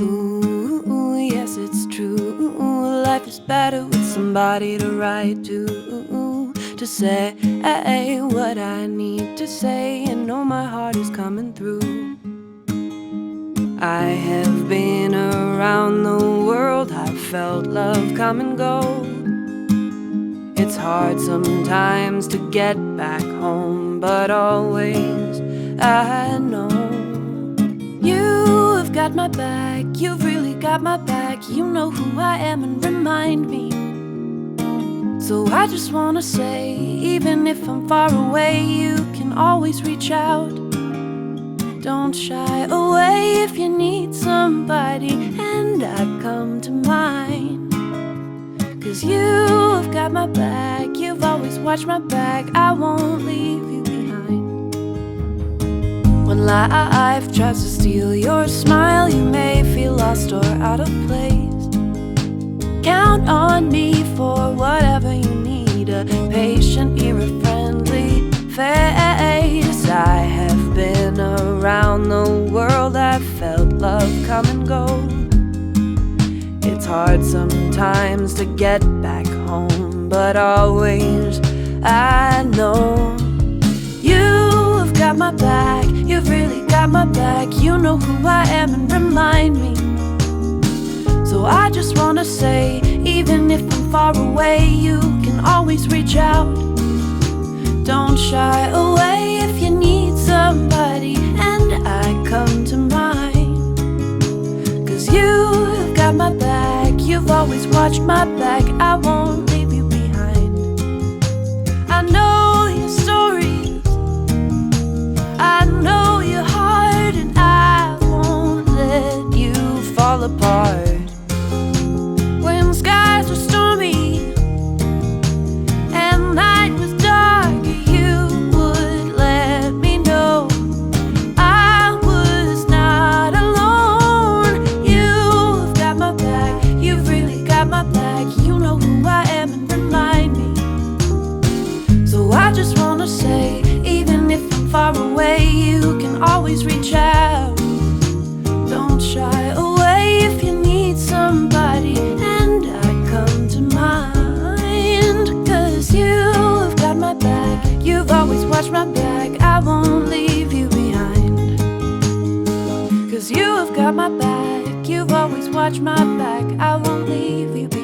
Ooh, yes, it's true. Life is better with somebody to write to say what I need to say, and know my heart is coming through. I have been around the world, I've felt love come and go. It's hard sometimes to get back home, but always I know you've got my back, you've really got my back. You know who I am and remind me. So I just wanna say, even if I'm far away, you can always reach out. Don't shy away if you need somebody, and I come to mind. 'Cause you've got my back, you've always watched my back. I won't leave you behind. When life tries to steal your smile, you may feel lost or out of place. Count on me for whatever you need, a patient ear, a friendly face. I have been around the world, I've felt love come and go. It's hard sometimes to get back home, but always I know you've got my back, you've really got my back. You know who I am and remind me. So I just wanna say, even if I'm far away, you can always reach out. Don't shy away if you need somebody, and I come to mind. 'Cause you've got my back, you've always watched my back. I won't leave you behind. I know your stories, I know your heart, and I won't let you fall apart. When skies were stormy and night was dark, you would let me know I was not alone. You've got my back, you've really got my back. You know who I am and remind me. So I just wanna say, even if I'm far away, you can always reach out. Don't shy away if you need somebody, and I come to mind. 'Cause you've got my back, you've always watched my back. I won't leave you behind. 'Cause you've got my back, you've always watched my back. I won't leave you behind.